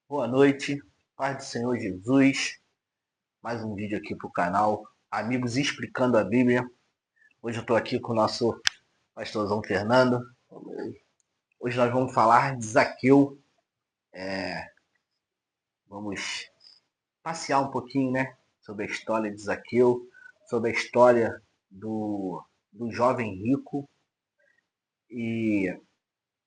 Boa noite, paz do Senhor Jesus. Mais um vídeo aqui para o canal Amigos Explicando a Bíblia. Hoje eu estou aqui com o nosso pastorzão Fernando. Hoje nós vamos falar de Zaqueu. Vamos passear um pouquinho, né? Sobre a história de Zaqueu, sobre a história do jovem rico. E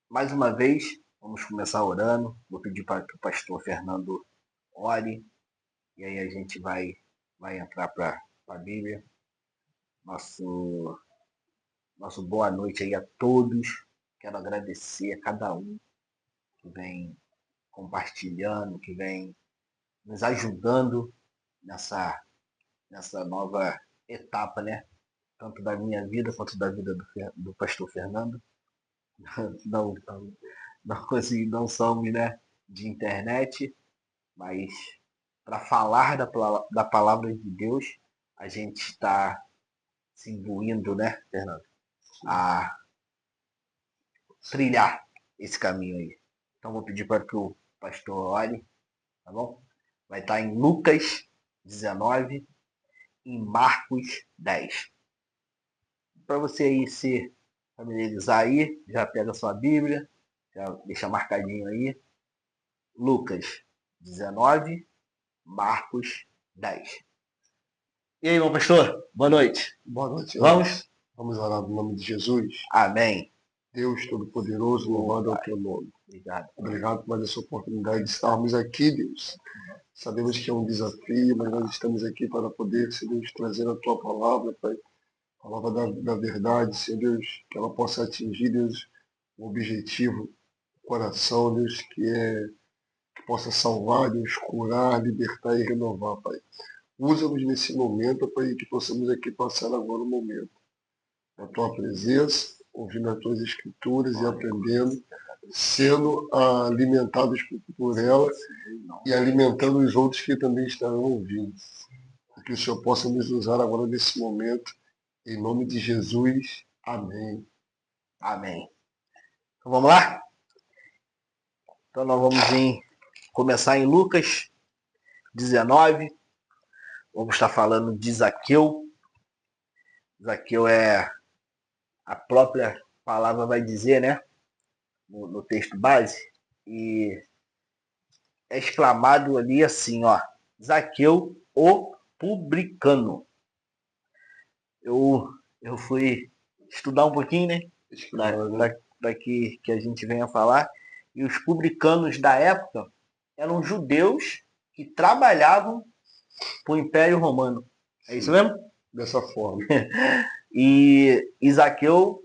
mais uma vez, vamos começar orando. Vou pedir para que o pastor Fernando ore. E aí a gente vai entrar para a Bíblia. Nosso boa noite aí a todos. Quero agradecer a cada um que vem compartilhando, que vem nos ajudando nessa nova etapa, né? Tanto da minha vida quanto da vida do pastor Fernando. Não, não somos, né, de internet, mas para falar da palavra de Deus, a gente está se imbuindo, né, Fernando, a trilhar esse caminho aí. Então vou pedir para que o pastor olhe, tá bom? Vai estar em Lucas 19 e Marcos 10. Para você aí se familiarizar aí, já pega a sua Bíblia, já deixa marcadinho aí. Lucas 19, Marcos 10. E aí, meu pastor? Boa noite. Boa noite. Vamos? Vamos orar no nome de Jesus. Amém. Deus Todo-Poderoso, louvado é o teu nome. Obrigado. Obrigado por mais essa oportunidade de estarmos aqui, Deus. Sabemos que é um desafio, mas nós estamos aqui para poder, Senhor Deus, trazer a tua palavra, Pai. A palavra da verdade, Senhor Deus, que ela possa atingir, Deus, o objetivo, o coração, Deus, que possa salvar, Deus, curar, libertar e renovar, Pai. Usa-nos nesse momento, Pai, que possamos aqui passar agora o momento. A tua presença, ouvindo as tuas escrituras e aprendendo, sendo alimentados por ela e alimentando os outros que também estarão ouvindo. Que o Senhor possa nos usar agora nesse momento, em nome de Jesus. Amém. Amém. Então vamos lá? Então nós vamos começar em Lucas 19. Vamos estar falando de Zaqueu. Zaqueu é a própria palavra vai dizer, né? No texto base. E é exclamado ali assim, ó. Zaqueu, o publicano. Eu fui estudar um pouquinho, né? Para que a gente venha falar. E os publicanos da época eram judeus que trabalhavam para o Império Romano. É isso mesmo? Dessa forma. E Zaqueu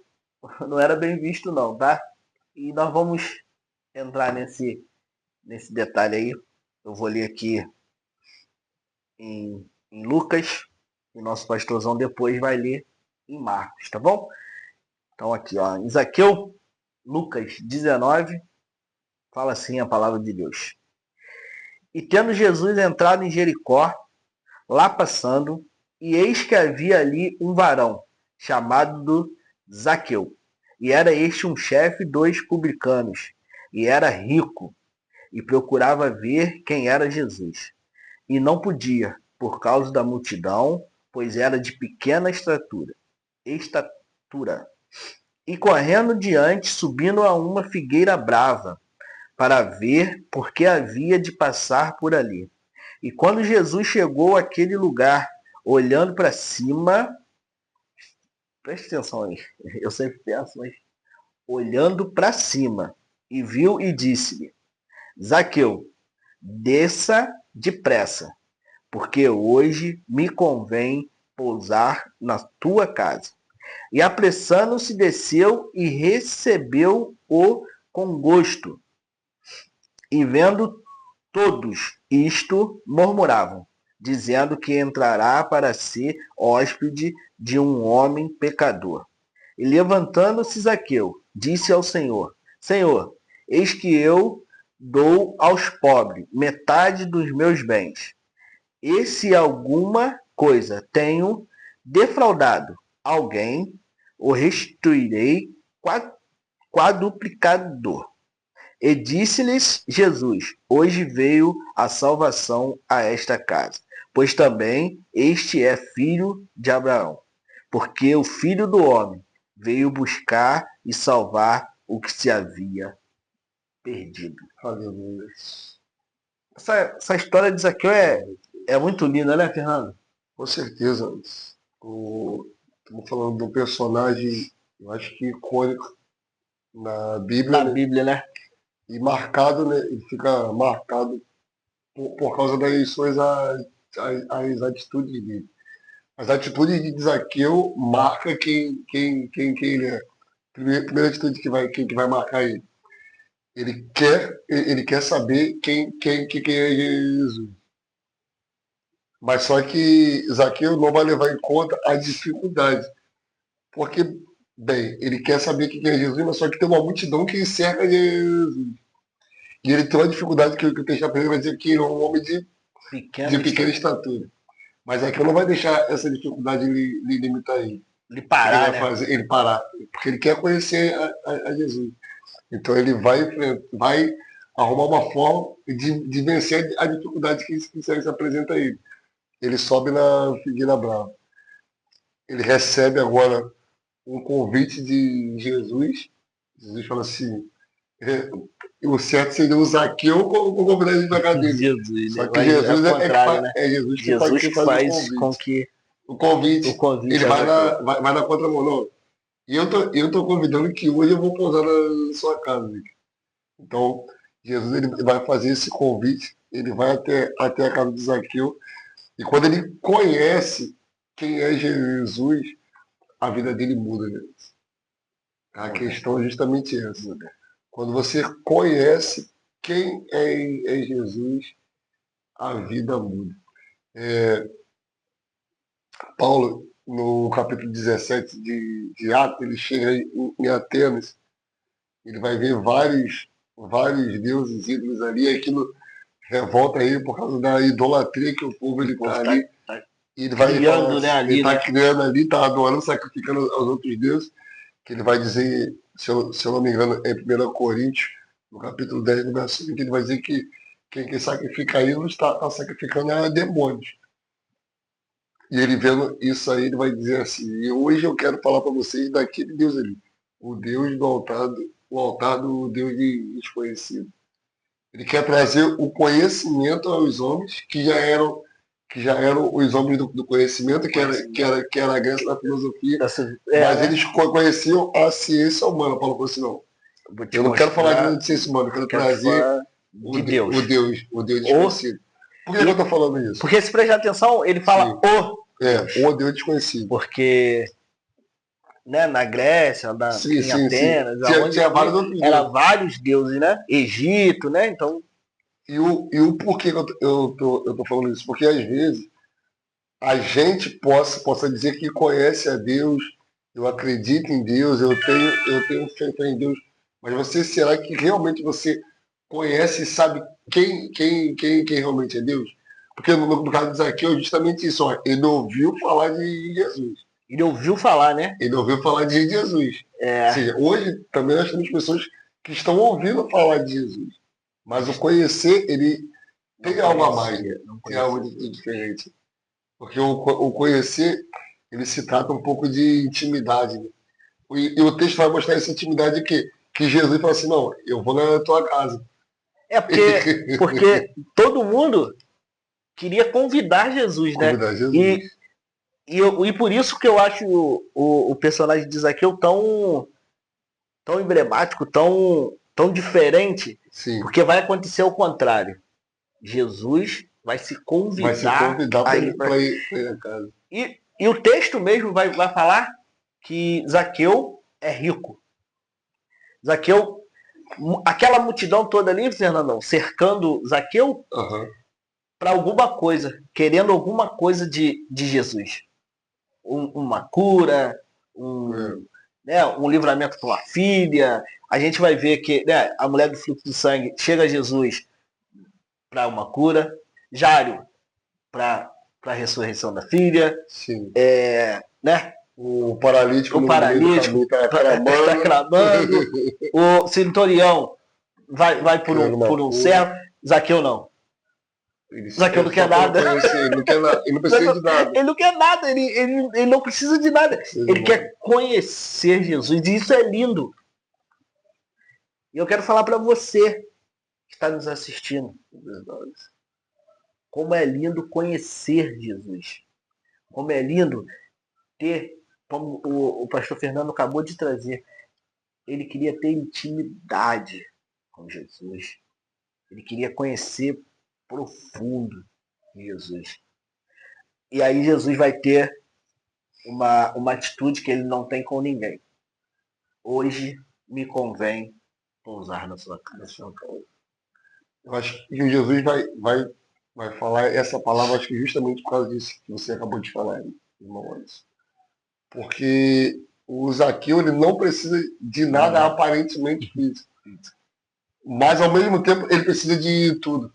não era bem visto não, tá? E nós vamos entrar nesse detalhe aí. Eu vou ler aqui em Lucas, e nosso pastorzão depois vai ler em Marcos, tá bom? Então aqui, ó, em Zaqueu, Lucas 19, fala assim a palavra de Deus. E tendo Jesus entrado em Jericó, lá passando, e eis que havia ali um varão, chamado Zaqueu. E era este um chefe dos publicanos, e era rico, e procurava ver quem era Jesus. E não podia, por causa da multidão, pois era de pequena estatura. E correndo diante, subindo a uma figueira brava, para ver porque havia de passar por ali. E quando Jesus chegou àquele lugar, olhando para cima, preste atenção aí, eu sempre penso, mas olhando para cima, e viu e disse-lhe: Zaqueu, desça depressa, porque hoje me convém pousar na tua casa. E apressando-se, desceu e recebeu-o com gosto. E vendo todos isto, murmuravam, dizendo que entrará para ser hóspede de um homem pecador. E levantando-se Zaqueu, disse ao Senhor: Senhor, eis que eu dou aos pobres metade dos meus bens. E se alguma coisa tenho defraudado alguém, o restituirei quadruplicador. E disse-lhes Jesus: hoje veio a salvação a esta casa, pois também este é filho de Abraão. Porque o Filho do Homem veio buscar e salvar o que se havia perdido. Aleluia. Essa história de Zaqueu é muito linda, né, Fernando? Com certeza. Estamos falando de um personagem, eu acho que icônico na Bíblia, Na né? Bíblia, né? E marcado, né? Ele fica marcado por causa das suas as atitudes dele. As atitudes de Zaqueu marca quem ele é. Primeira atitude que vai marcar ele. Ele quer saber quem é Jesus. Mas só que Zaqueu não vai levar em conta a dificuldade. Porque, bem, ele quer saber quem é Jesus, mas só que tem uma multidão que cerca Jesus. E ele tem uma dificuldade que o texto aprende vai dizer que ele é um homem de pequena estatura. Mas Zaqueu não vai deixar essa dificuldade lhe limitar ele. Ele Ele parar, vai né? fazer ele parar. Porque ele quer conhecer a Jesus. Então ele vai arrumar uma forma de vencer a dificuldade que se apresenta a ele. Ele sobe na figueira brava. Ele recebe agora um convite de Jesus. Jesus fala assim, o certo seria o Zaqueu como convidado de pagar dele. Jesus, Só né? que Mas Jesus é o contrário, né? é Jesus Jesus que que faz faz com que o convite. o convite Ele a Zaqueu. vai na contramão. Não. E eu tô convidando que hoje eu vou pousar na sua casa. Então, Jesus ele vai fazer esse convite, ele vai até a casa de Zaqueu, e quando ele conhece quem é Jesus, a vida dele muda. Né? A questão é justamente essa. Né? Quando você conhece quem é Jesus, a vida muda. Paulo, no capítulo 17 de Atos, ele chega em Atenas, ele vai ver vários deuses ídolos ali, e aquilo revolta ele por causa da idolatria que o povo ele tá ali. E ele vai criando, falar, né, ali, ele está né? criando ali, está adorando, sacrificando aos outros deuses, que ele vai dizer, se eu não me engano, em 1 Coríntios, no capítulo 10, no verso 5, ele vai dizer que quem sacrifica ídolos está sacrificando a demônios. E ele vendo isso aí, ele vai dizer assim, e hoje eu quero falar para vocês daquele Deus ali, o Deus do altar, o altar do Deus desconhecido. Ele quer trazer o conhecimento aos homens que já eram os homens do conhecimento, que era a Grécia da filosofia, mas eles conheciam a ciência humana. Paulo falou assim, não, eu não quero falar de ciência humana, eu quero trazer de Deus. O Deus desconhecido. Por que eu estou falando isso? Porque se prestar atenção, ele fala o Deus desconhecido. Porque né, na Grécia, em Atenas, tinha vários era vários deuses, né? Egito, né? Então. E o porquê que eu tô falando isso? Porque às vezes a gente possa dizer que conhece a Deus, eu acredito em Deus, eu tenho fé em Deus, mas será que realmente você conhece e sabe quem realmente é Deus? Porque no caso de Zaqueu, justamente isso, ó, ele ouviu falar de Jesus. Ele ouviu falar, né? Ele ouviu falar de Jesus. Ou seja, hoje também nós temos pessoas que estão ouvindo falar de Jesus. Mas o conhecer, ele tem algo a mais, né? Tem algo de diferente. Porque o conhecer, ele se trata um pouco de intimidade. Né? E o texto vai mostrar essa intimidade que Jesus fala assim, não, eu vou na tua casa. Porque todo mundo queria convidar Jesus, né? E por isso que eu acho o personagem de Zaqueu tão emblemático, tão diferente. Sim. Porque vai acontecer o contrário. Jesus vai se convidar para ir à casa. E o texto mesmo vai falar que Zaqueu é rico. Zaqueu, aquela multidão toda ali, Fernandão, cercando Zaqueu para alguma coisa, querendo alguma coisa de Jesus. Uma cura, um livramento para uma filha. A gente vai ver que a mulher do fluxo de sangue chega a Jesus para uma cura, Jário para a ressurreição da filha. Sim. Né? O paralítico está clamando. O centurião vai por um servo. Zaqueu não. Zaqueu não quer nada. Ele não quer nada. Ele não precisa de nada. Ele não quer nada. Ele não precisa de nada. Ele quer conhecer Jesus. E isso é lindo. E eu quero falar para você que está nos assistindo. Verdade. Como é lindo conhecer Jesus. Como é lindo ter, como o pastor Fernando acabou de trazer, ele queria ter intimidade com Jesus. Ele queria conhecer profundo Jesus. E aí Jesus vai ter uma atitude que ele não tem com ninguém. Hoje me convém pousar na sua casa. Eu acho que Jesus vai falar essa palavra, acho que justamente por causa disso que você acabou de falar, irmão Anderson. Porque o Zaqueu ele não precisa de nada aparentemente físico. Mas ao mesmo tempo ele precisa de tudo.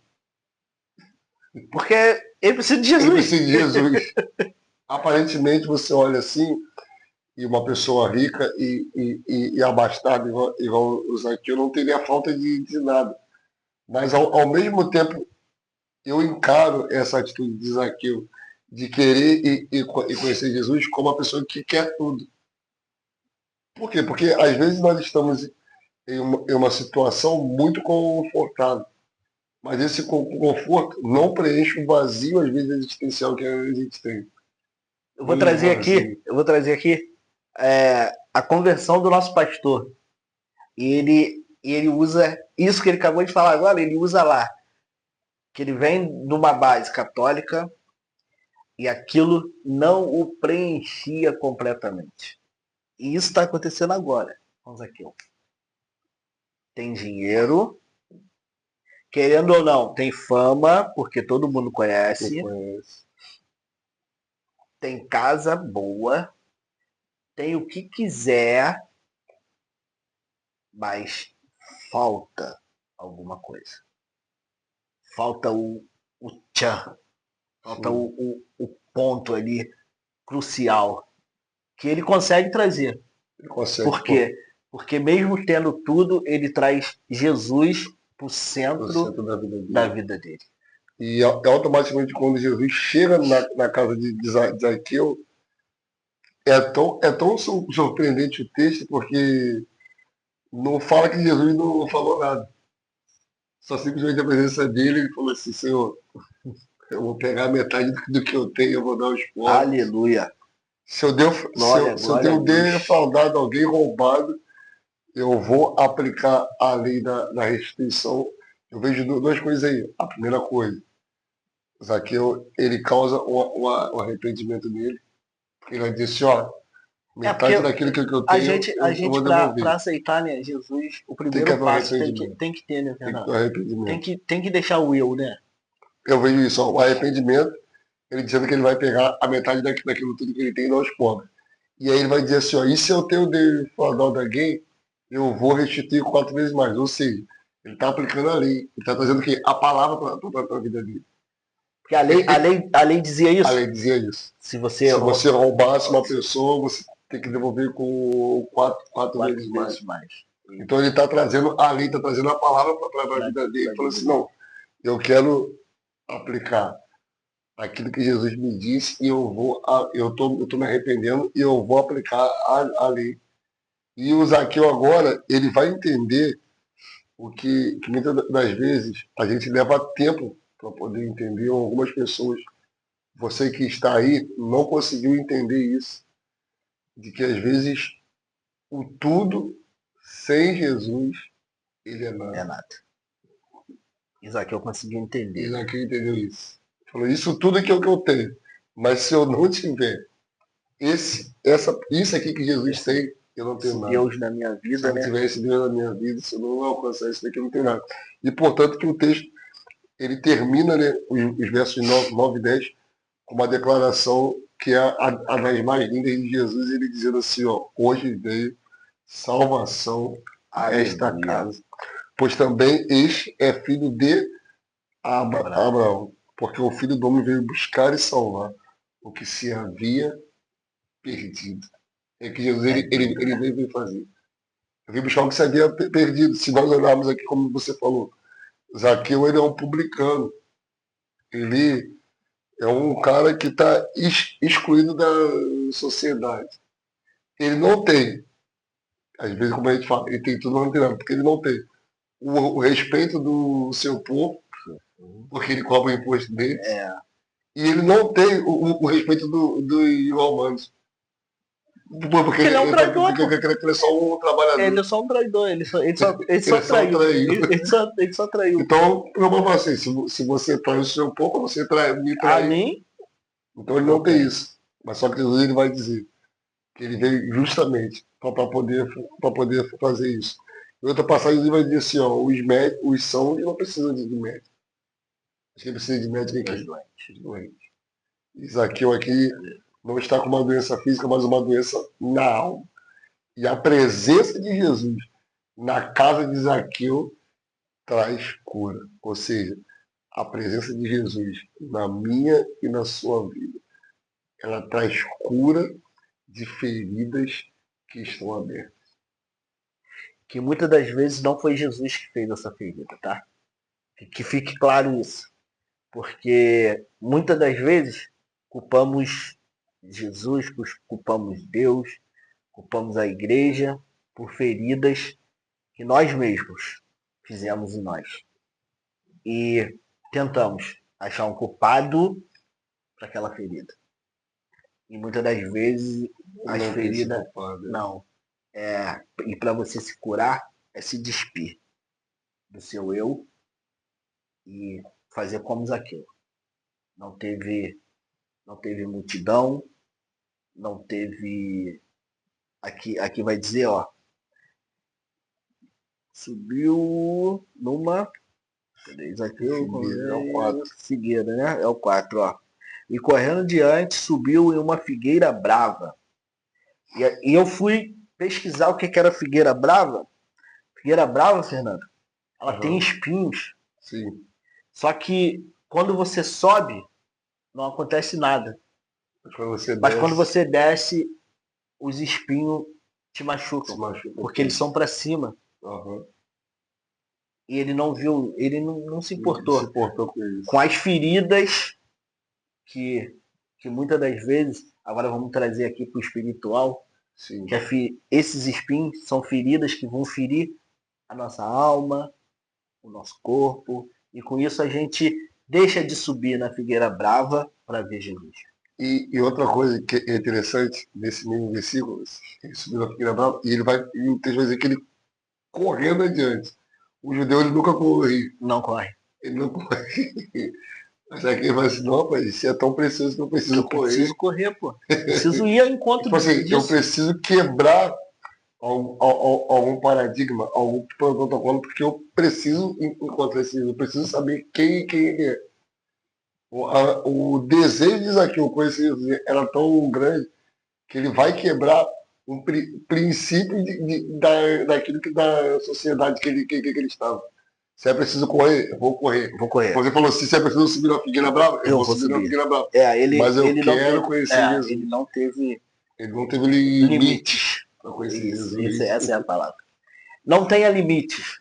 Porque ele precisa de Jesus. Ele precisa de Jesus. Aparentemente você olha assim, e uma pessoa rica e abastada, igual o Zaqueu, não teria falta de nada. Mas ao mesmo tempo eu encaro essa atitude de Zaqueu de querer e conhecer Jesus como uma pessoa que quer tudo. Por quê? Porque às vezes nós estamos em uma situação muito confortável, mas esse conforto não preenche o vazio, às vezes, existencial que a gente tem. Eu vou trazer aqui a conversão do nosso pastor. E ele usa isso que ele acabou de falar agora, ele usa lá. Que ele vem de uma base católica e aquilo não o preenchia completamente. E isso está acontecendo agora com Zaqueu. Tem dinheiro, querendo ou não, tem fama, porque todo mundo conhece. Tem casa boa, tem o que quiser, mas falta alguma coisa. Falta o tchan, falta o ponto ali crucial que ele consegue trazer. Por quê? Porque mesmo tendo tudo, ele traz Jesus para o centro da vida dele. E automaticamente quando Jesus chega na casa de Zaqueu, é tão surpreendente o texto, porque não fala que Jesus não falou nada. Só simplesmente a presença dele, ele falou assim, Senhor, eu vou pegar metade do que eu tenho, eu vou dar aos pobres. Aleluia. Se eu defraudado alguém, roubado, eu vou aplicar a lei da restituição. Eu vejo duas coisas aí. A primeira coisa, Zaqueu, ele causa um arrependimento nele. Ele vai dizer assim, ó, metade daquilo que eu tenho, a gente para aceitar, né, Jesus, o primeiro passo tem que ter, né, Fernando? Tem que deixar o eu, né? Eu vejo isso, ó, o arrependimento, ele dizendo que ele vai pegar a metade daquilo tudo que ele tem e dar aos pobres. E aí ele vai dizer assim, ó, e se eu tenho defraudado alguém, eu vou restituir 4 vezes mais. Ou seja, ele está aplicando a lei. Ele está trazendo o quê? A palavra para a vida dele. Porque a lei dizia isso? A lei dizia isso. Se você roubasse uma pessoa, você tem que devolver com 4 vezes mais. Então ele está trazendo a lei, está trazendo a palavra para a vida dele. Ele falou assim, não, eu quero aplicar aquilo que Jesus me disse e eu tô me arrependendo e eu vou aplicar a lei. E o Zaqueu agora, ele vai entender o que muitas das vezes a gente leva tempo para poder entender, ou algumas pessoas, você que está aí, não conseguiu entender isso, de que às vezes o tudo sem Jesus, ele é nada. É nada. Zaqueu conseguiu entender. Zaqueu entendeu isso. Falou, isso tudo é que eu tenho, mas se eu não tiver isso aqui que Jesus tem, eu não tenho nada. Deus na minha vida, se eu não tiver esse Deus na minha vida, se eu não alcançar isso daqui, eu não tenho nada. E, portanto, que o texto, ele termina, né, os versos 9 e 10 com uma declaração que é a das mais lindas de Jesus, ele dizendo assim, ó, hoje veio salvação a esta casa. Pois também este é filho de Abraão, porque o Filho do Homem veio buscar e salvar o que se havia perdido. É que Jesus ele veio fazer. vim buscar o que se havia perdido. Se nós olharmos aqui, como você falou, Zaqueu, ele é um publicano. Ele é um cara que está excluído da sociedade. Ele não tem, às vezes, como a gente fala, ele tem tudo, mas não tem nada, porque ele não tem o respeito do seu povo, porque ele cobra o imposto dele, e ele não tem o respeito dos romanos. Porque Ele é um traidor, pô. ele é só um trabalhador. Ele é só um traidor, ele só traiu. Ele só traiu. Então, eu vou falar assim, se você trai o seu povo, você me trai. A mim? Então ele não tem isso. Mas só que Jesus ele vai dizer que ele veio justamente para poder fazer isso. Em outra passagem ele vai dizer assim, ó, os sãos não precisam de médico. Quem precisa de médico é quem? Os doentes. Zaqueu aqui não está com uma doença física, mas uma doença na alma. E a presença de Jesus na casa de Zaqueu traz cura. Ou seja, a presença de Jesus na minha e na sua vida, ela traz cura de feridas que estão abertas. Que muitas das vezes não foi Jesus que fez essa ferida, tá? Que fique claro isso. Porque muitas das vezes culpamos Jesus, culpamos Deus, culpamos a igreja por feridas que nós mesmos fizemos em nós. E tentamos achar um culpado para aquela ferida. E muitas das vezes as feridas não. E para você se curar é se despir do seu eu e fazer como Zaqueu. Não teve multidão, não teve. Aqui vai dizer, ó. Subiu numa. Cadê Zaqueu? É o 4. Figueira, né? É o 4, ó. E correndo diante, subiu em uma figueira brava. E eu fui pesquisar o que era figueira brava. Figueira brava, Fernando, ela tem espinhos. Sim. Só que quando você sobe, não acontece nada. Mas quando você desce, os espinhos te machucam. Porque eles são para cima. Uhum. E ele não viu, ele não se importou, com as feridas que muitas das vezes, agora vamos trazer aqui para o espiritual, Sim. que esses espinhos são feridas que vão ferir a nossa alma, o nosso corpo, e com isso a gente deixa de subir na figueira brava para ver Jesus. E outra coisa que é interessante nesse mesmo versículo, ele subiu na figueira brava, e ele vai, e o texto vai dizer que ele correndo adiante. O judeu ele nunca corre. Não corre. Ele não corre. Mas aqui ele vai assim, não, pai, isso é tão precioso que eu preciso correr. Eu preciso correr, pô. Preciso ir ao encontro tipo assim, disso. Eu preciso quebrar algum paradigma, algum protocolo, porque eu preciso encontrar esse, eu preciso saber quem ele é. O desejo de Zaqueu conhecer Jesus era tão grande que ele vai quebrar um princípio daquilo que da sociedade que ele estava. Se é preciso correr, eu vou correr. Você falou assim, se é preciso subir na figueira brava, eu vou subir na figueira brava. Mas eu quero conhecer Jesus. Ele não teve limites para conhecer Jesus. Essa é a palavra. Não tenha limites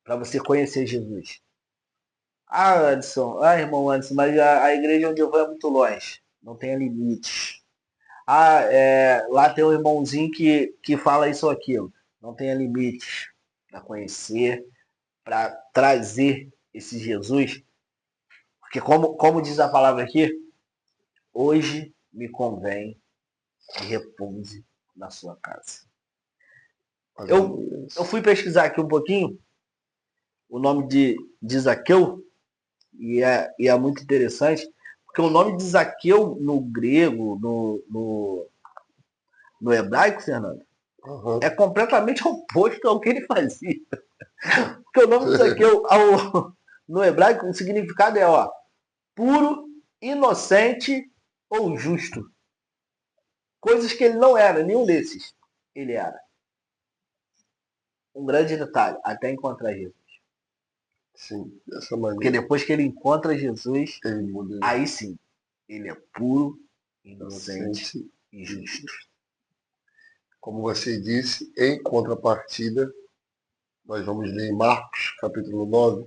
para você conhecer Jesus. Irmão Anderson, mas a igreja onde eu vou é muito longe. Não tenha limites. Lá tem um irmãozinho que fala isso ou aquilo. Não tenha limites para conhecer, para trazer esse Jesus. Porque como diz a palavra aqui, hoje me convém que repouse na sua casa. Eu fui pesquisar aqui um pouquinho o nome de Zaqueu, e é muito interessante, porque o nome de Zaqueu no grego, no hebraico, Fernando, é completamente oposto ao que ele fazia. Porque o nome de Zaqueu no hebraico, o significado é puro, inocente ou justo. Coisas que ele não era, nenhum desses ele era. Um grande detalhe, até encontrar Jesus. Sim, dessa maneira. Porque depois que ele encontra Jesus, aí sim, ele é puro, inocente e justo. como você disse, em contrapartida, nós vamos ler em Marcos, capítulo 9,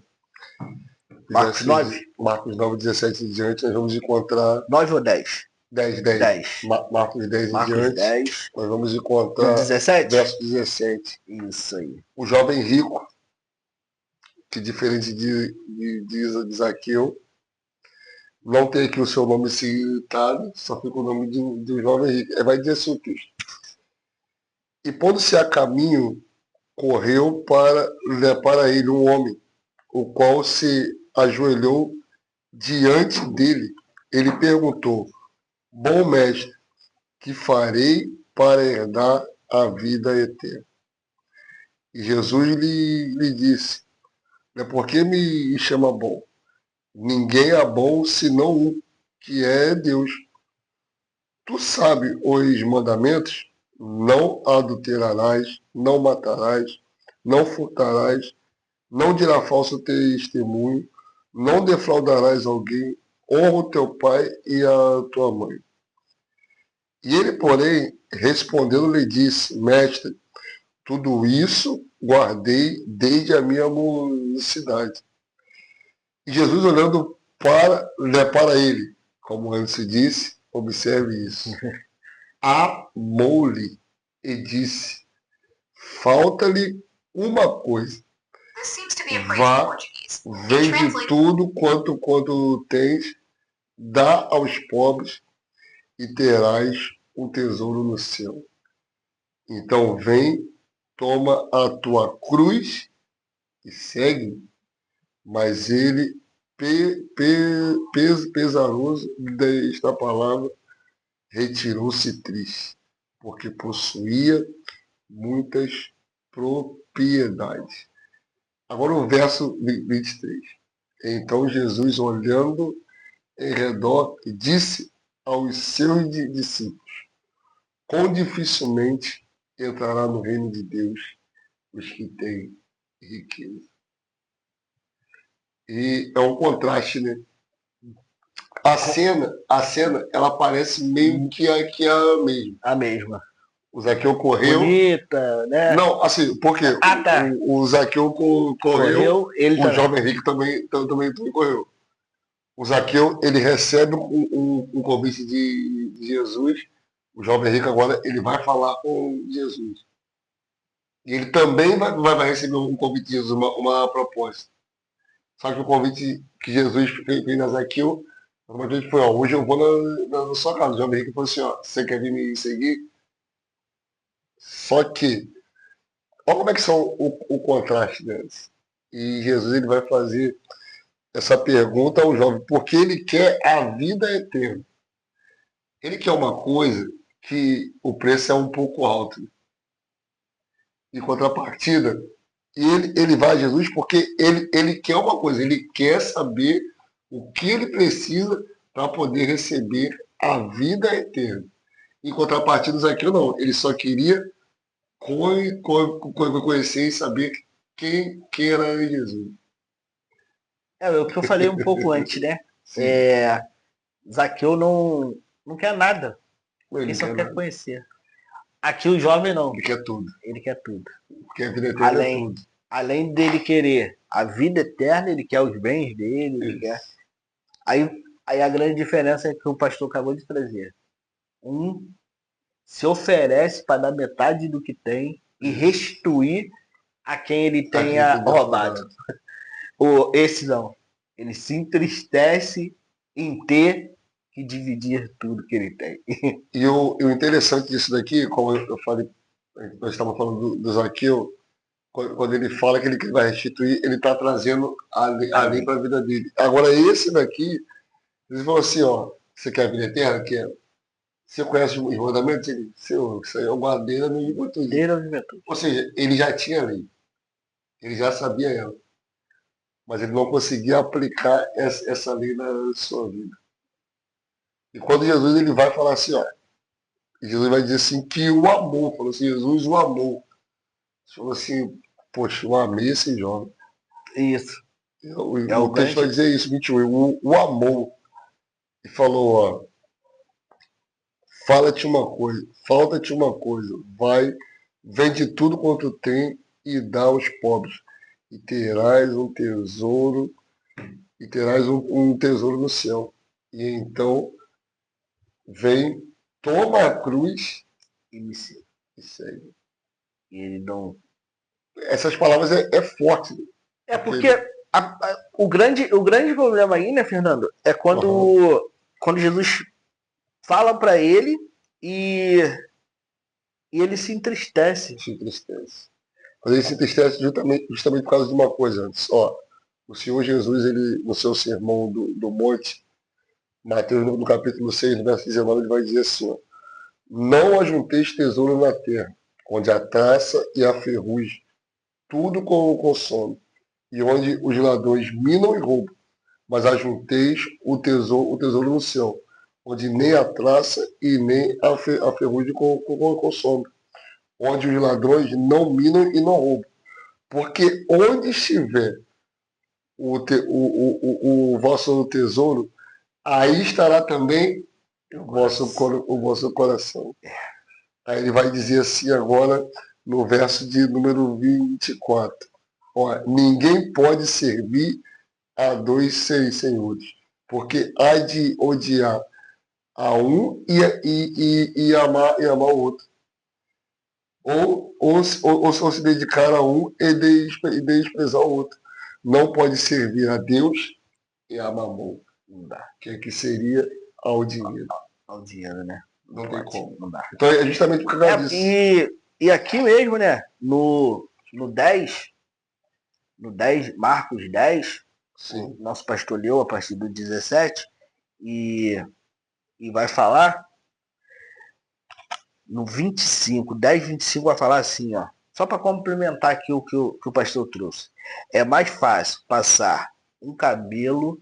Marcos 9? Marcos 9, 17 em diante, nós vamos encontrar 9 ou 10? 10. 10. Marcos 10 em Marcos diante, 10. nós vamos Do encontrar 17? verso 17. Isso aí. O jovem rico, que diferente de Zaqueu, não tem aqui o seu nome citado, só fica o nome do jovem rico. Vai dizer assim o texto. E pondo-se a caminho, correu para ele um homem, o qual se ajoelhou diante dele. Ele perguntou: Bom mestre, que farei para herdar a vida eterna? E Jesus lhe disse: Por que me chama bom? Ninguém é bom senão um, que é Deus. Tu sabe os mandamentos? Não adulterarás, não matarás, não furtarás, não dirá falso testemunho, não defraudarás alguém, honra o teu pai e a tua mãe. E ele, porém, respondendo, lhe disse: Mestre, tudo isso guardei desde a minha mocidade. E Jesus, olhando para ele, como antes disse, observe isso, amou-lhe e disse: Falta-lhe uma coisa. Vá, vende tudo quanto tens, dá aos pobres e terás um tesouro no céu. Então vem, toma a tua cruz e segue. Mas ele, pesaroso desta palavra, retirou-se triste, porque possuía muitas propriedades. Agora o verso 23. Então Jesus, olhando em redor, disse aos seus discípulos: Quão dificilmente entrará no reino de Deus os que têm riqueza. E é um contraste, né? A cena, ela parece meio que a mesma. A mesma. O Zaqueu correu. Bonita, né? Não, assim, porque tá. o Zaqueu correu, ele o jovem rico também correu. O Zaqueu, ele recebe um convite de Jesus. O jovem rico agora, ele vai falar com Jesus. E ele também vai receber um convite de Jesus, uma proposta. Só que o convite que Jesus fez a Zaqueu, uma vez foi: hoje eu vou na sua casa. O jovem rico falou assim: você quer vir me seguir? Só que, olha como é que são o contraste deles. E Jesus, ele vai fazer essa pergunta ao jovem, porque ele quer a vida eterna. Ele quer uma coisa que o preço é um pouco alto. Em contrapartida, ele vai a Jesus porque ele quer uma coisa, ele quer saber o que ele precisa para poder receber a vida eterna. Em contrapartida, Zaqueu não, ele só queria conhecer e saber quem era Jesus. É o que eu falei um pouco antes, né? Zaqueu não quer nada. Ele só quer conhecer. Aqui o jovem não. Ele quer tudo. Ele quer tudo. Porque a vida eterna é tudo. Além dele querer a vida eterna, ele quer os bens dele, ele quer. Aí a grande diferença é que o pastor acabou de trazer. Um se oferece para dar metade do que tem e restituir a quem ele tenha roubado. Esse não. Ele se entristece em ter que dividir tudo que ele tem. E o interessante disso daqui, como eu falei, nós estávamos falando do Zaqueu, quando ele fala que ele vai restituir, ele está trazendo a lei para a vida dele. Agora, esse daqui, ele falou assim: você quer a vida eterna? Quer? Você conhece os mandamentos? Ele, Senhor, isso aí eu guardei na minha juventude. Ou seja, ele já tinha a lei. Ele já sabia ela. Mas ele não conseguia aplicar essa lei na sua vida. E quando Jesus ele vai falar assim, Jesus vai dizer assim que o amor, falou assim, Jesus o amou. Falou assim, poxa, eu amei esse jovem. Isso. O texto vai dizer isso, 21, o amou. E falou, falta-te uma coisa, vai, vende tudo quanto tem e dá aos pobres, e terás um tesouro, um tesouro no céu. E então vem, toma a cruz E me segue. e segue. E ele não. Essas palavras é forte. É porque Porque, o grande problema aí, né, Fernando, é aham, quando Jesus fala para ele e, e ele se entristece. se entristece. Mas ele se entristece justamente por causa de uma coisa antes. Ó, o Senhor Jesus, ele, no seu sermão do monte, Mateus no capítulo 6, no verso 19, ele vai dizer assim, ó, não ajunteis tesouro na terra, onde a traça e a ferrugem tudo consome, e onde os ladrões minam e roubam, mas ajunteis o tesouro no céu, onde nem a traça e nem a ferrugem consome, onde os ladrões não minam e não roubam. Porque onde estiver o vosso tesouro, aí estará também o vosso coração. Aí ele vai dizer assim agora, no verso de número 24. Ó, ninguém pode servir a dois senhores, porque há de odiar a um e amar o outro. Ou se dedicar a um e desprezar o outro. Não pode servir a Deus e a mamon, Não dá. que seria ao dinheiro. Ao dinheiro, né? Não tem como. Não dá. Então é justamente por causa disso. E aqui mesmo, né? No 10, no 10, Marcos 10, o Sim. nosso pastor leu a partir do 17 e, e vai falar no 25, 10, 25 vai falar assim, ó. Só para complementar aqui que o pastor trouxe. É mais fácil passar um cabelo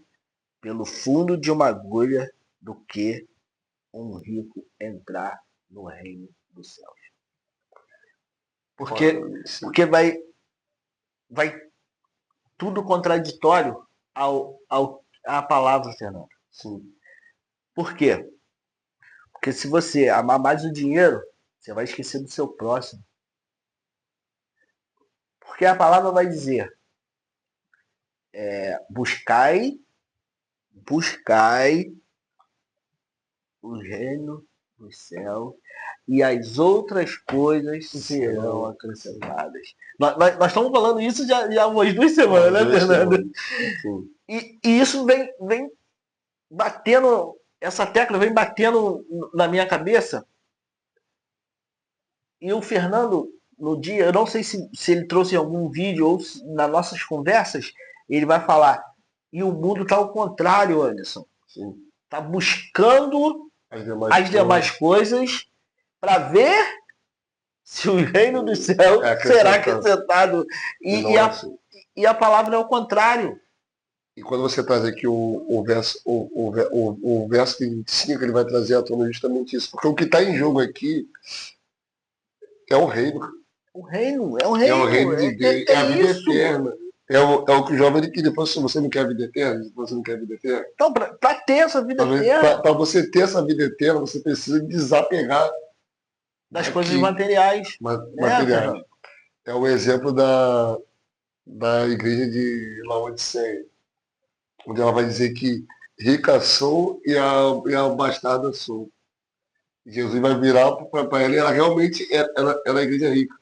pelo fundo de uma agulha do que um rico entrar no reino dos céus. Porque vai tudo contraditório à palavra, Fernando. Sim. Por quê? Porque se você amar mais o dinheiro, você vai esquecer do seu próximo. Porque a palavra vai dizer, buscai o reino dos céus e as outras coisas serão acrescentadas. Nós estamos falando isso já há umas 2 semanas, né, Fernando? E isso vem batendo, essa tecla vem batendo na minha cabeça. E o Fernando, no dia, eu não sei se ele trouxe algum vídeo ou nas nossas conversas, ele vai falar. E o mundo está ao contrário, Anderson. Está buscando as demais coisas para ver se o reino do céu será acrescentado. E a palavra é o contrário. E quando você traz aqui o verso 25, ele vai trazer à tona justamente isso. Porque o que está em jogo aqui é o reino. O reino, é o É o reino. reino de Deus, é a vida eterna. É o que o jovem que depois, se você não quer a vida eterna, você não quer a vida eterna. Então, para ter essa vida eterna. Para você ter essa vida eterna, você precisa desapegar das coisas materiais. Materiais. É o exemplo da igreja de Laodiceia, onde ela vai dizer que rica sou e a bastarda sou. Jesus vai virar para ela e ela realmente ela é a igreja rica.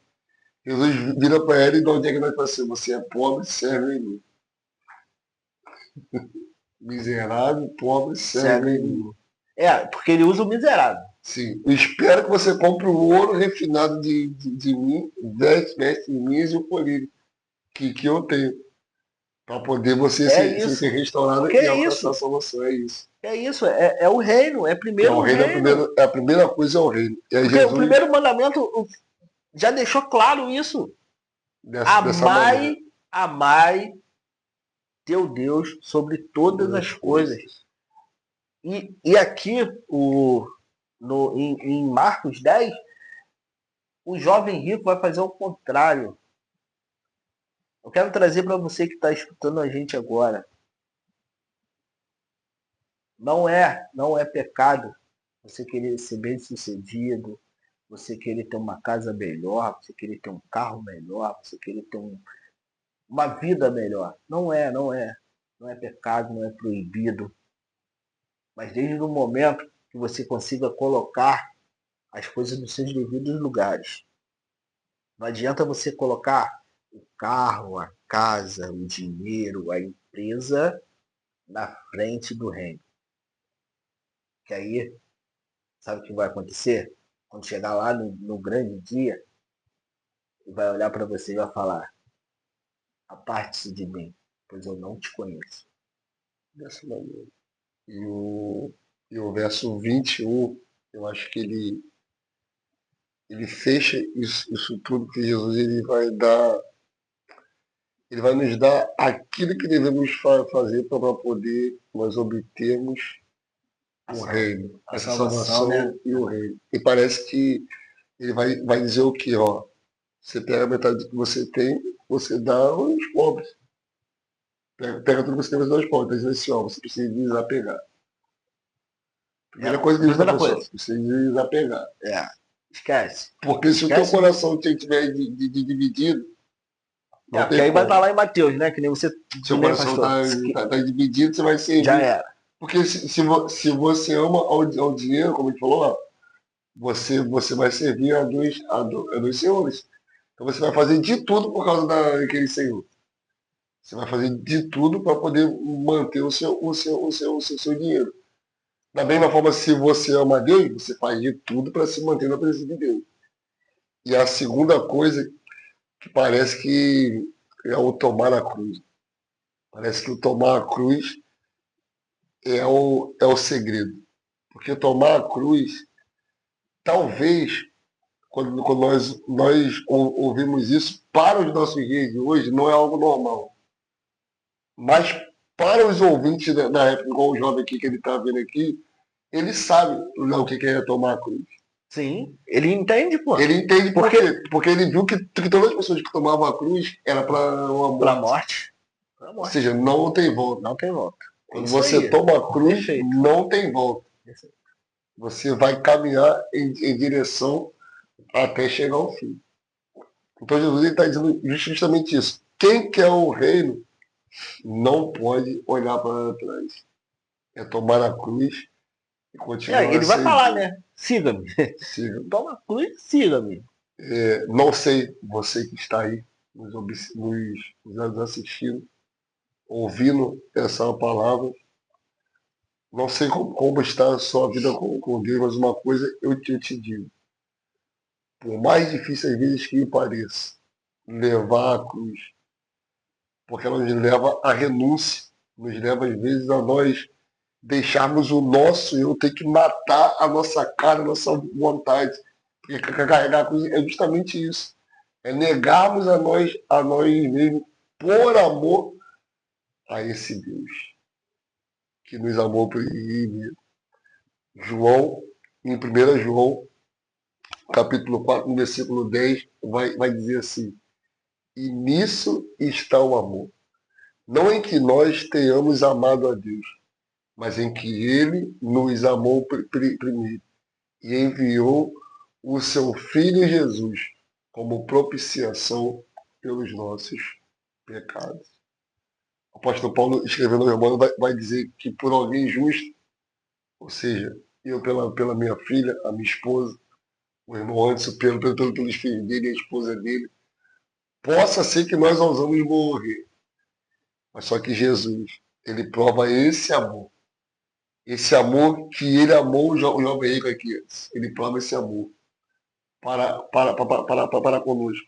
Jesus vira para ela e de onde é que nós passamos? Você é pobre, serve em mim. Miserável, pobre, serve em mim. Porque ele usa o miserável. Sim. Eu espero que você compre o ouro refinado de mim, veste em mim e o colírio que eu tenho. Para poder você ser restaurado e alcançar a salvação. É isso. É isso, é o reino, é primeiro o reino. A primeira coisa é o reino. Porque Jesus, o primeiro mandamento já deixou claro isso. Amai teu Deus sobre todas as coisas. E aqui, em Marcos 10, o jovem rico vai fazer o contrário. Eu quero trazer para você que está escutando a gente agora. Não é pecado você querer ser bem-sucedido, você querer ter uma casa melhor, você querer ter um carro melhor, você querer ter uma vida melhor. Não é pecado, não é proibido. Mas desde o momento que você consiga colocar as coisas nos seus devidos lugares. Não adianta você colocar o carro, a casa, o dinheiro, a empresa na frente do reino. Que aí, sabe o que vai acontecer? Quando chegar lá no grande dia, ele vai olhar para você e vai falar: aparte-se de mim, pois eu não te conheço. Dessa maneira. E o verso 21, eu acho que ele fecha isso tudo que Jesus ele vai nos dar aquilo que devemos fazer para poder nós obtermos o reino, A essa salvação, né? salvação e o reino. E parece que ele vai dizer o que, ó, você pega a metade do que você tem, você dá aos pobres. Pega tudo que você tem, você dá aos pobres. Então, diz assim, ó, você precisa desapegar. É Primeira coisa que diz pra primeira pessoa, coisa. você precisa desapegar. É, esquece. Porque se o teu Esquece. coração estiver dividido, não Porque tem aí vai estar como. lá em Mateus, né? Que nem você, Seu que nem coração pastor. tá dividido, você vai Já servir. era. Porque se você ama ao dinheiro, como a gente falou lá, você vai servir a dois senhores. Então você vai fazer de tudo por causa daquele senhor. Você vai fazer de tudo para poder manter o seu dinheiro. Da mesma forma, se você ama a Deus, você faz de tudo para se manter na presença de Deus. E a segunda coisa que parece que é o tomar a cruz. Parece que o tomar a cruz é o segredo. Porque tomar a cruz, talvez, quando nós ouvimos isso, para os nossos dias de hoje, não é algo normal. Mas para os ouvintes da época, igual o jovem aqui que ele está vendo aqui, ele sabe o que é tomar a cruz. Sim, ele entende, pô. Ele entende por quê? Porque ele viu que todas as pessoas que tomavam a cruz era para uma Pra morte. morte. Pra Ou morte. seja, não tem volta. Não tem volta. Quando Isso você aí. toma a cruz, Perfeito. não tem volta. Perfeito. Você vai caminhar em direção até chegar ao fim. Então Jesus está dizendo justamente isso. Quem quer o reino não pode olhar para trás. É tomar a cruz e continuar a Ele vai seguir. falar, né? Siga-me. Siga. Toma a cruz, siga-me. Não sei, você que está aí nos assistindo, ouvindo essa palavra, não sei como está a sua vida com Deus, mas uma coisa eu te digo. Por mais difícil às vezes que pareça, levar a cruz, porque ela nos leva à renúncia, nos leva às vezes a nós deixarmos o nosso eu ter que matar a nossa cara, a nossa vontade. Porque carregar a cruz é justamente isso. É negarmos a nós mesmos por amor a esse Deus que nos amou primeiro. João, em 1 João, capítulo 4, no versículo 10, vai dizer assim: e nisso está o amor. Não em que nós tenhamos amado a Deus, mas em que Ele nos amou primeiro e enviou o seu Filho Jesus como propiciação pelos nossos pecados. O apóstolo Paulo, escrevendo ao Romano, vai dizer que por alguém justo, ou seja, eu pela minha filha, a minha esposa, o irmão Anderson pelos filhos dele, a esposa dele, possa ser que nós ousamos morrer. Mas só que Jesus, ele prova esse amor. Esse amor que ele amou o jovem rico aqui antes. Ele prova esse amor para conosco.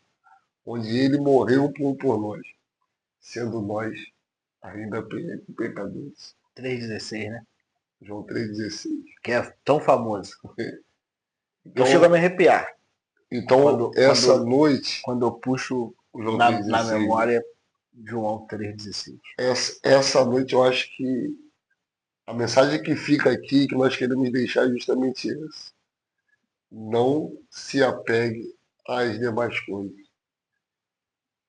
Onde ele morreu por nós, sendo nós ainda pecadores. 3,16, né? João 3,16. Que é tão famoso. Eu chego a Então, me arrepiar essa noite, quando eu puxo o João na 3,16, né? memória João 3,16. Essa noite eu acho que a mensagem que fica aqui, que nós queremos deixar é justamente essa. Não se apegue às demais coisas.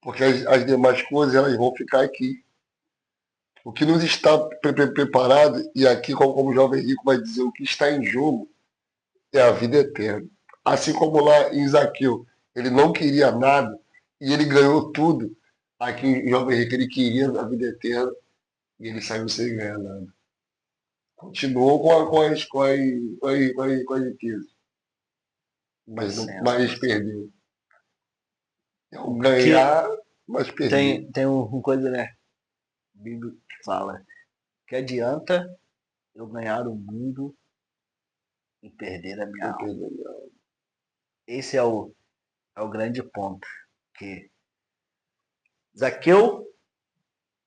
Porque as demais coisas elas vão ficar aqui. O que nos está preparado, e aqui como o jovem rico vai dizer, o que está em jogo é a vida eterna. Assim como lá em Zaqueu, ele não queria nada e ele ganhou tudo. Aqui o jovem rico, ele queria a vida eterna e ele saiu sem ganhar nada. Continuou com as riquezas, mas, não, Sem a mas salvação. perdeu. É o Que ganhar, mas perdeu. tem uma coisa, né? Bíblia que fala que adianta eu ganhar o mundo e perder a minha Não alma. perdeu. Esse é o grande ponto. Que Zaqueu,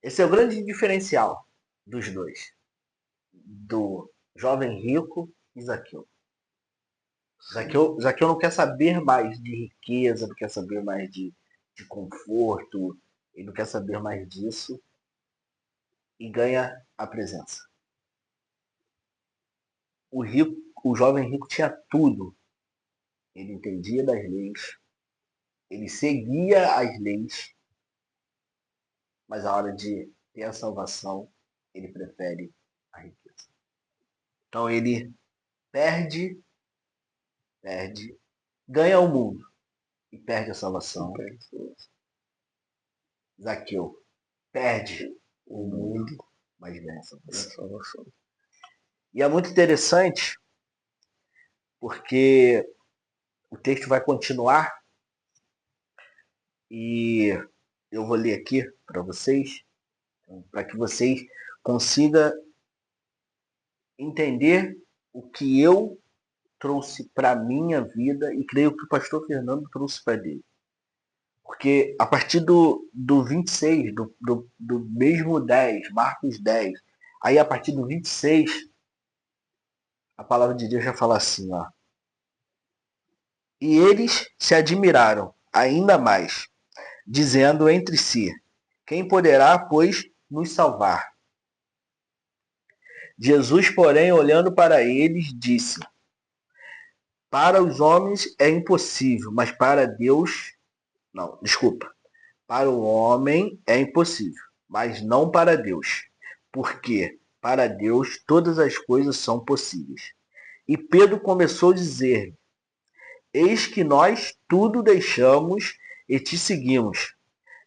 esse é o grande diferencial dos dois. Do jovem rico e Zaqueu. Zaqueu não quer saber mais de riqueza, não quer saber mais de conforto, ele não quer saber mais disso e ganha a presença. O jovem rico tinha tudo. Ele entendia das leis, ele seguia as leis, mas a hora de ter a salvação, ele prefere a riqueza. Então ele perde, ganha o mundo e perde a salvação. Zaqueu perde o mundo, mas ganha a salvação. E é muito interessante porque o texto vai continuar e eu vou ler aqui para vocês, para que vocês consigam entender o que eu trouxe para a minha vida e creio que o pastor Fernando trouxe para dele. Porque a partir do 26, do mesmo 10, Marcos 10, aí a partir do 26, a palavra de Deus já fala assim, ó. E eles se admiraram ainda mais, dizendo entre si, quem poderá, pois, nos salvar? Jesus, porém, olhando para eles, disse, para os homens é impossível, mas para Deus... Não, desculpa. Para o homem é impossível, mas não para Deus, porque para Deus todas as coisas são possíveis. E Pedro começou a dizer, eis que nós tudo deixamos e te seguimos.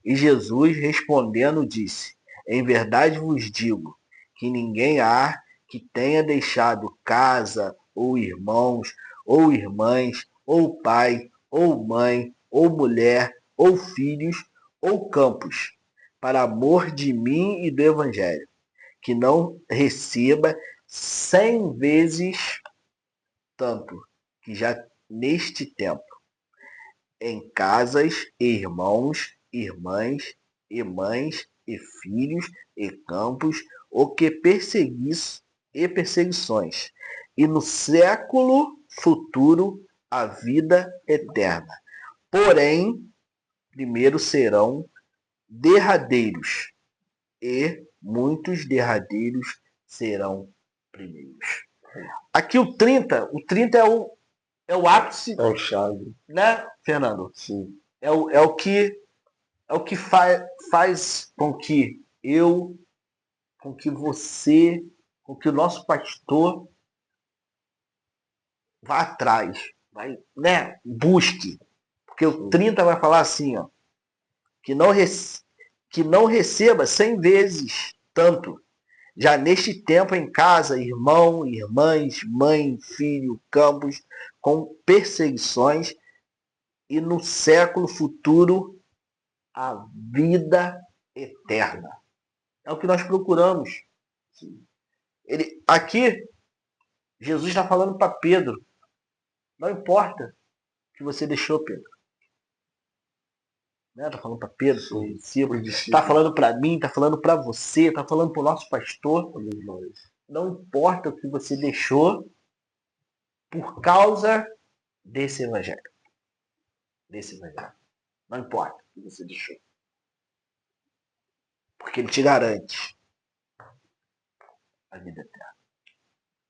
E Jesus respondendo disse, em verdade vos digo, que ninguém há que tenha deixado casa, ou irmãos, ou irmãs, ou pai, ou mãe, ou mulher, ou filhos, ou campos, para amor de mim e do Evangelho, que não receba 100 vezes tanto, que já neste tempo, em casas, irmãos, irmãs, e mães, e filhos, e campos, o que perseguições, e no século futuro a vida eterna. Porém, primeiro serão derradeiros, e muitos derradeiros serão primeiros. Aqui o 30 é o ápice, É o chave. né, Fernando? Sim. É o que faz com que você, com que o nosso pastor vá atrás, vai, né, busque. Porque o 30 vai falar assim, ó, que não receba 100 vezes tanto. Já neste tempo em casa, irmão, irmãs, mãe, filho, campos, com perseguições, e no século futuro a vida eterna. É o que nós procuramos. Aqui, Jesus está falando para Pedro. Não importa o que você deixou, Pedro. Está falando para Pedro, para os discípulos. Está falando para mim, está falando para você, está falando para o nosso pastor. Não importa o que você deixou por causa desse evangelho. Não importa o que você deixou. Porque ele te garante a vida eterna.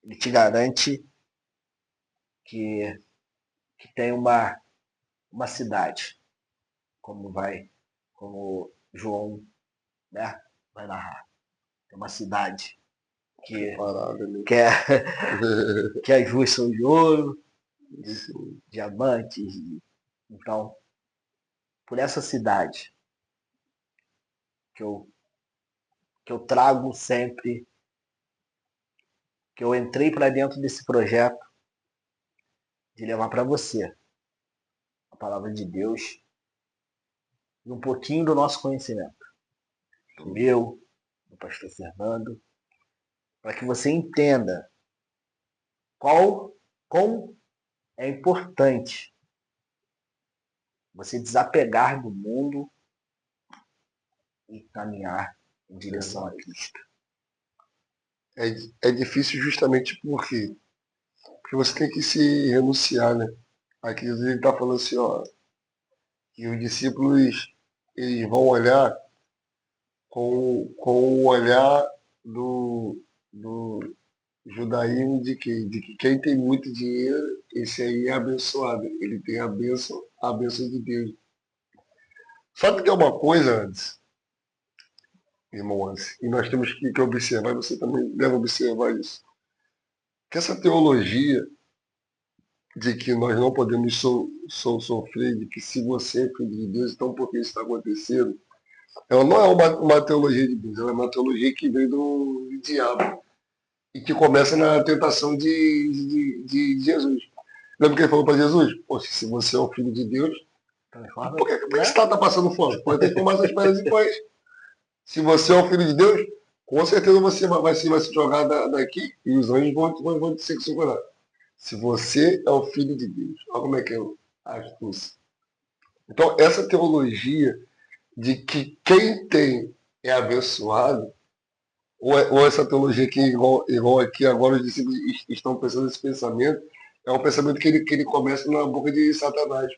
Ele te garante que tem uma cidade, como João, né, vai narrar. Tem uma cidade que é as ruas são de ouro, Sim. diamantes. Então, por essa cidade que eu, que eu trago sempre, que eu entrei para dentro desse projeto de levar para você a palavra de Deus e um pouquinho do nosso conhecimento, do meu, do pastor Fernando, para que você entenda quão é importante você desapegar do mundo e caminhar em direção a Cristo. É difícil justamente porque você tem que se renunciar, né? Aqui ele está falando assim, ó, que os discípulos eles vão olhar com o olhar do judaísmo de que quem tem muito dinheiro, esse aí é abençoado. Ele tem a bênção de Deus. Só que tem uma coisa antes, irmão, antes, e nós temos que observar, e você também deve observar isso, que essa teologia de que nós não podemos sofrer, de que se você é filho de Deus, então por que isso está acontecendo? Ela não é uma teologia de Deus, ela é uma teologia que vem do diabo e que começa na tentação de Jesus. Lembra que ele falou para Jesus? Poxa, se você é o filho de Deus, por que você está passando fome? Pode ter mais as pedras e pães. Se você é o filho de Deus, com certeza você vai se jogar daqui e os anjos vão te segurar. Se você é o filho de Deus, olha como é que é a astúcia. Então, essa teologia de que quem tem é abençoado, ou essa teologia que, igual aqui agora os discípulos estão pensando nesse pensamento, é um pensamento que ele começa na boca de Satanás.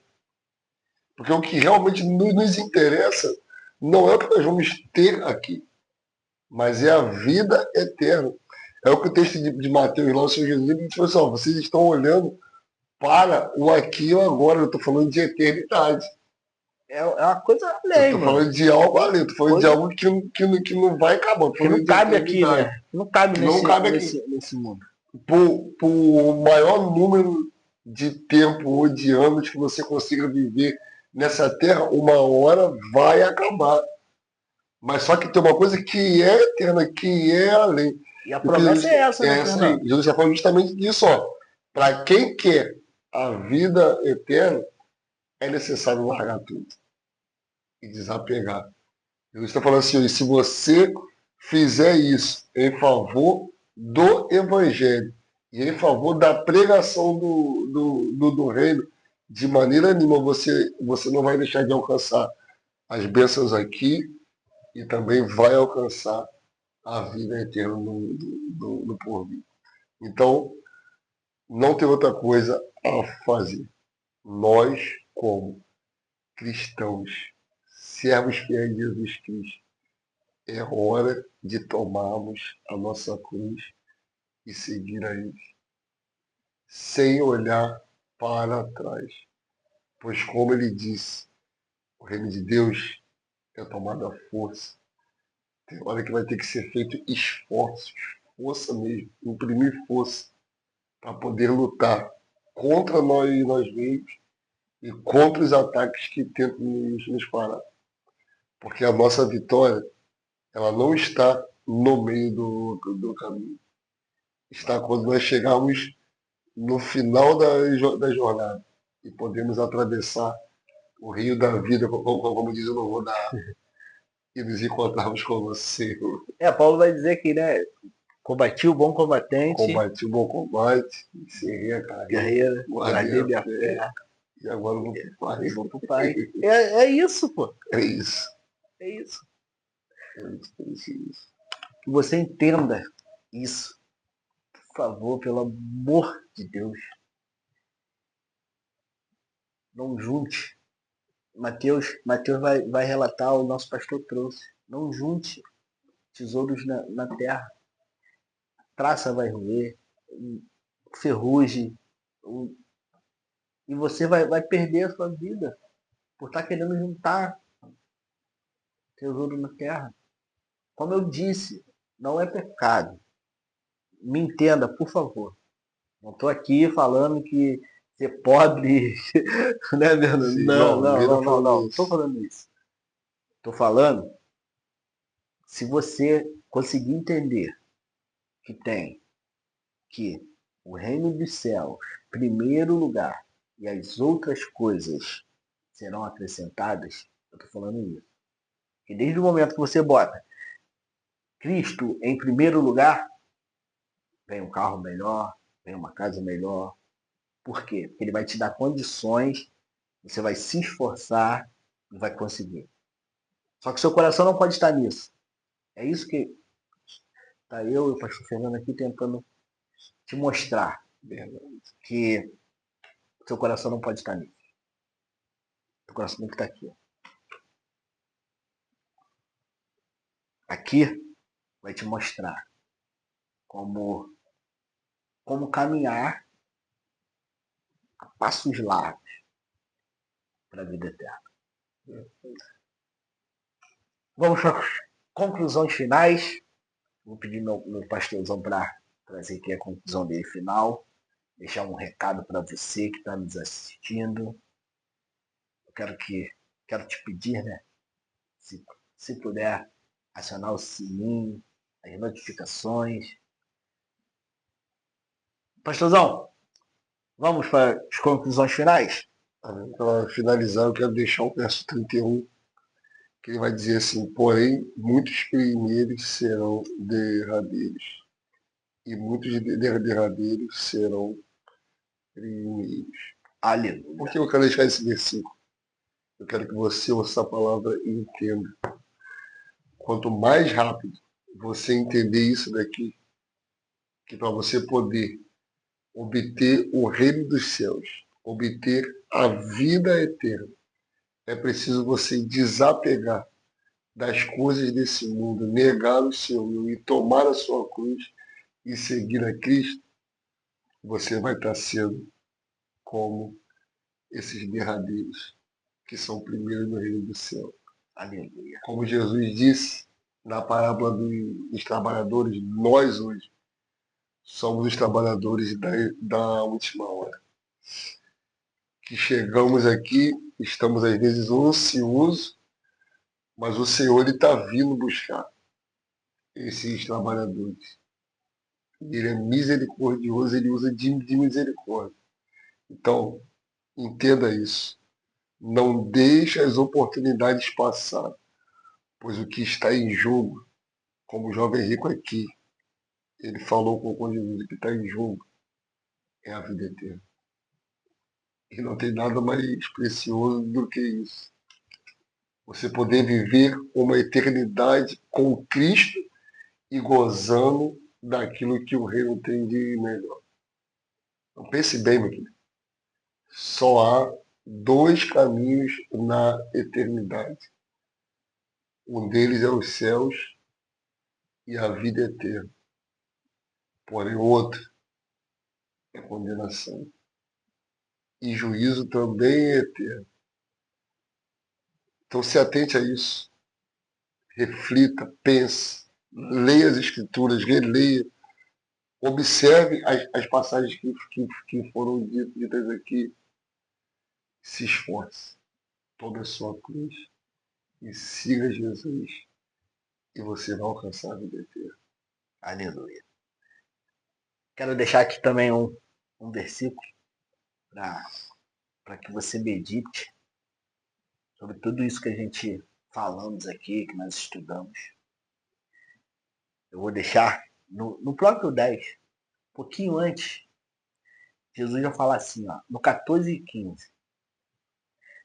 Porque o que realmente nos interessa não é o que nós vamos ter aqui, mas é a vida eterna. É o que o texto de Mateus lá, o Senhor Jesus, ele diz assim, ó, vocês estão olhando para o aqui e o agora, eu estou falando de eternidade. É uma coisa Eu além, estou mano. falando de algo ali, eu estou falando de Coisa algo que não vai acabar, que não cabe aqui, né? Não cabe que não cabe aqui. nesse mundo. Por maior número de tempo ou de anos que você consiga viver nessa terra, uma hora vai acabar. Mas só que tem uma coisa que é eterna, que é além. E a promessa é essa, né, Fernando? Jesus está falando justamente disso, ó. Para quem quer a vida eterna, é necessário largar tudo e desapegar. Jesus está falando assim, se você fizer isso em favor do Evangelho e em favor da pregação do reino, de maneira nenhuma você não vai deixar de alcançar as bênçãos aqui e também vai alcançar a vida eterna no porvir. Então, não tem outra coisa a fazer. Nós, como cristãos, servos fiéis de Jesus Cristo, é hora de tomarmos a nossa cruz e seguir a Ele, sem olhar para trás. Pois, como Ele disse, o reino de Deus é tomado à força. Tem hora que vai ter que ser feito esforços, força mesmo, imprimir força para poder lutar contra nós mesmos e contra os ataques que tentam nos parar. Porque a nossa vitória, ela não está no meio do caminho. Está quando nós chegarmos no final da jornada e podemos atravessar o rio da vida, como diz o louvor da e nos encontrarmos com você. Paulo vai dizer que, né, combati o bom combatente, Combati o bom combate, encerrei a carreira, guardei minha fé. E agora eu vou pro Pai. Vou pro Pai. É isso, pô. É isso. É isso. É isso. Que você entenda isso. Por favor, pelo amor de Deus. Não junte. Mateus vai relatar, o nosso pastor trouxe. Não junte tesouros na terra. Traça vai roer, ferrugem. E você vai perder a sua vida por estar querendo juntar tesouro na terra. Como eu disse, não é pecado. Me entenda, por favor. Não estou aqui falando que ser pobre, né, Bernardo? Sim, Não, não, não, ninguém tá não, não, falando não. Não tô isso. falando isso. Tô falando, se você conseguir entender que tem que o reino dos céus, primeiro lugar, e as outras coisas serão acrescentadas, eu tô falando isso. E desde o momento que você bota Cristo em primeiro lugar, vem um carro melhor, vem uma casa melhor. Por quê? Porque ele vai te dar condições, você vai se esforçar e vai conseguir. Só que seu coração não pode estar nisso. É isso que tá eu e o pastor Fernando aqui tentando te mostrar, que seu coração não pode estar nisso. Seu coração tem que estar aqui. Aqui vai te mostrar como caminhar a passos largos para a vida eterna. Vamos para as conclusões finais. Vou pedir meu pastorzão para trazer aqui a conclusão dele final. Deixar um recado para você que está nos assistindo. Eu quero te pedir, né? Se puder, acionar o sininho, as notificações. Pastorzão, vamos para as conclusões finais? Para finalizar, eu quero deixar o verso 31, que ele vai dizer assim, porém, muitos primeiros serão derradeiros, e muitos derradeiros serão primeiros. Aleluia. Por que eu quero deixar esse versículo? Eu quero que você ouça a palavra e entenda. Quanto mais rápido você entender isso daqui, que para você poder obter o reino dos céus, obter a vida eterna, é preciso você desapegar das coisas desse mundo, negar o seu eu e tomar a sua cruz e seguir a Cristo. Você vai estar sendo como esses derradeiros que são primeiros no reino do céu. Aleluia. Como Jesus disse na parábola dos trabalhadores, nós hoje somos os trabalhadores da última hora. Que chegamos aqui, estamos às vezes ansiosos, mas o Senhor está vindo buscar esses trabalhadores. Ele é misericordioso, ele usa de misericórdia. Então, entenda isso. Não deixe as oportunidades passar, pois o que está em jogo, como o jovem rico aqui, ele falou com Jesus, o que está em jogo é a vida eterna. E não tem nada mais precioso do que isso. Você poder viver uma eternidade com Cristo e gozando daquilo que o reino tem de melhor. Então pense bem, meu querido. Só há dois caminhos na eternidade. Um deles é os céus e a vida eterna. Porém, o outro é condenação. E juízo também é eterno. Então se atente a isso. Reflita, pense, leia as escrituras, releia, observe as passagens que foram ditas aqui. Se esforce. Tome a sua cruz e siga Jesus. E você vai alcançar a vida eterna. Aleluia. Quero deixar aqui também um versículo para que você medite sobre tudo isso que a gente falamos aqui, que nós estudamos. Eu vou deixar no próprio 10, um pouquinho antes, Jesus já fala assim, ó, no 14:15.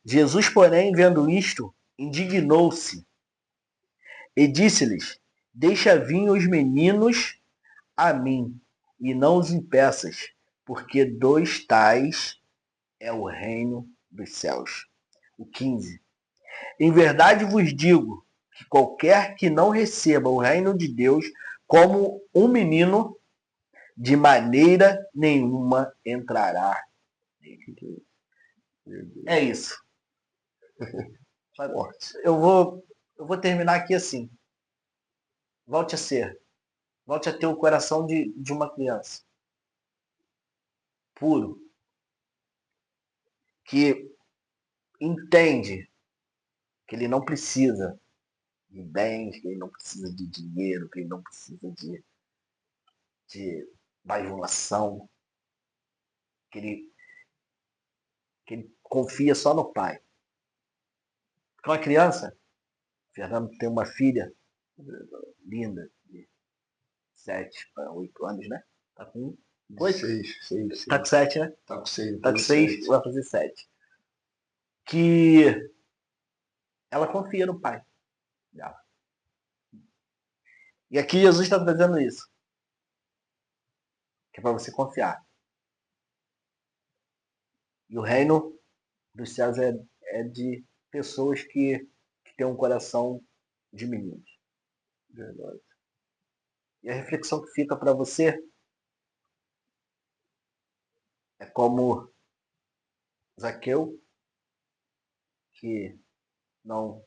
Jesus, porém, vendo isto, indignou-se e disse-lhes, deixa vir os meninos a mim, e não os impeças, porque dos tais é o reino dos céus. O 15. Em verdade vos digo que qualquer que não receba o reino de Deus como um menino, de maneira nenhuma entrará nele. É isso. Eu vou terminar aqui assim. Volte a ter o coração de uma criança. Puro. que entende que ele não precisa de bens, que ele não precisa de dinheiro, que ele não precisa de bajulação, que ele confia só no pai. Com a criança, o Fernando tem uma filha linda, de 7 para 8 anos, né? Tá com 8? 6. Tá com 7, né? Tá com 6. Tá com 6, vai fazer 7. Que ela confia no pai dela. E aqui Jesus está dizendo isso. Que é para você confiar. E o reino dos céus é de pessoas que têm um coração de meninos. Verdade. E a reflexão que fica para você é como Zaqueu, que não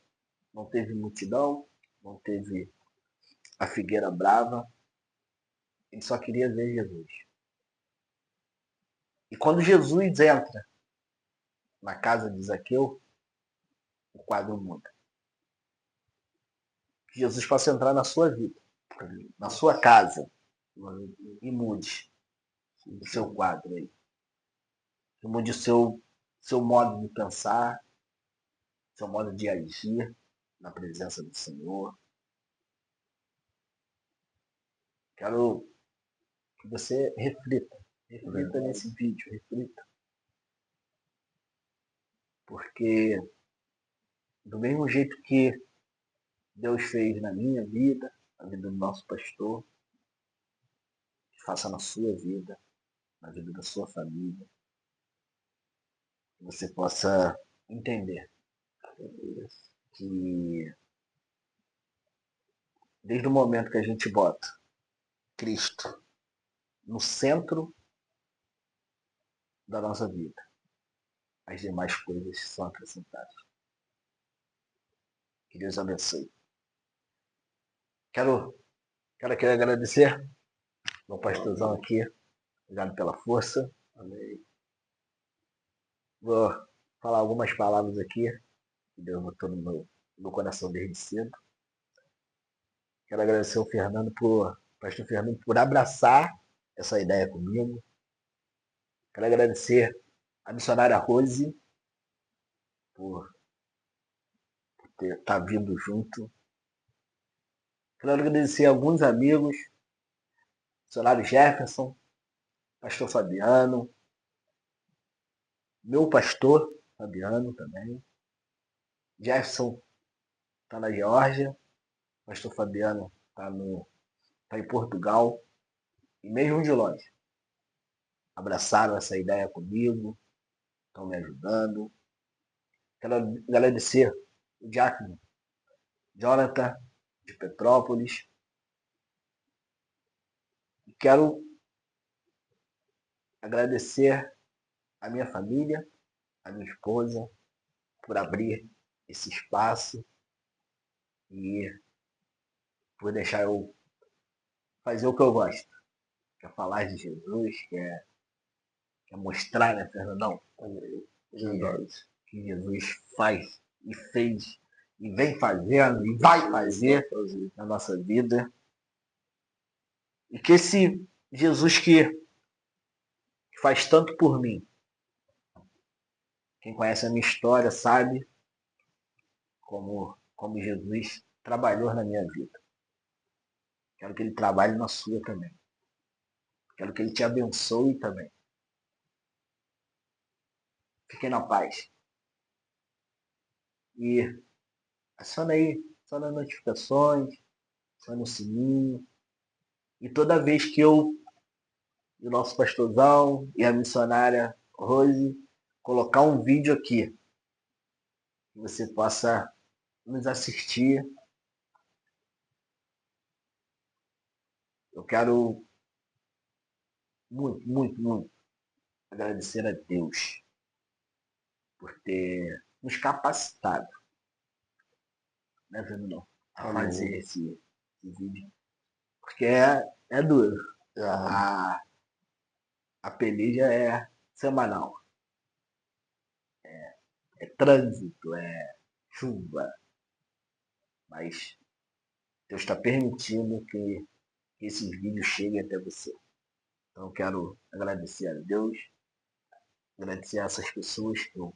teve multidão, não teve a figueira brava, ele só queria ver Jesus. E quando Jesus entra na casa de Zaqueu, o quadro muda. Que Jesus possa entrar na sua vida, na sua casa, e mude o seu quadro aí. Que mude o seu modo de pensar, seu modo de agir na presença do Senhor. Quero que você reflita nesse vídeo, reflita. Porque do mesmo jeito que Deus fez na minha vida, na vida do nosso pastor, que faça na sua vida, na vida da sua família, que você possa entender que desde o momento que a gente bota Cristo no centro da nossa vida, as demais coisas são acrescentadas. Que Deus abençoe. Quero aqui agradecer meu pastorzão aqui. Obrigado pela força. Amém. Vou falar algumas palavras aqui que Deus botou no meu coração desde cedo. Quero agradecer ao pastor Fernando, por abraçar essa ideia comigo. Quero agradecer a missionária Rose por estar vindo junto. Quero agradecer a alguns amigos, missionário Jefferson, pastor Fabiano, meu pastor Fabiano também. Jefferson está na Geórgia, pastor Fabiano está em Portugal, e mesmo de longe, abraçaram essa ideia comigo, estão me ajudando. Quero agradecer o diácono Jonathan, de Petrópolis. E quero agradecer a minha família, a minha esposa, por abrir esse espaço e por deixar eu fazer o que eu gosto, que é falar de Jesus, que é mostrar, né, Fernandão, que Jesus faz e fez e vem fazendo e vai fazer na nossa vida. E que esse Jesus que faz tanto por mim, quem conhece a minha história sabe como Jesus trabalhou na minha vida. Quero que ele trabalhe na sua também. Quero que ele te abençoe também. Fiquem na paz. E aciona aí, aciona as notificações, aciona o sininho. E toda vez que o nosso pastorzão e a missionária Rose colocar um vídeo aqui, que você possa nos assistir. Eu quero muito, muito, muito agradecer a Deus por ter nos capacitado, né, Fernando, a fazer esse vídeo. Porque é duro. A peleja é semanal. é trânsito, é chuva, mas Deus está permitindo que esses vídeos cheguem até você. Então eu quero agradecer a Deus, agradecer a essas pessoas que eu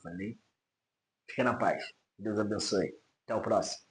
falei. Fique na paz. Deus abençoe. Até o próximo.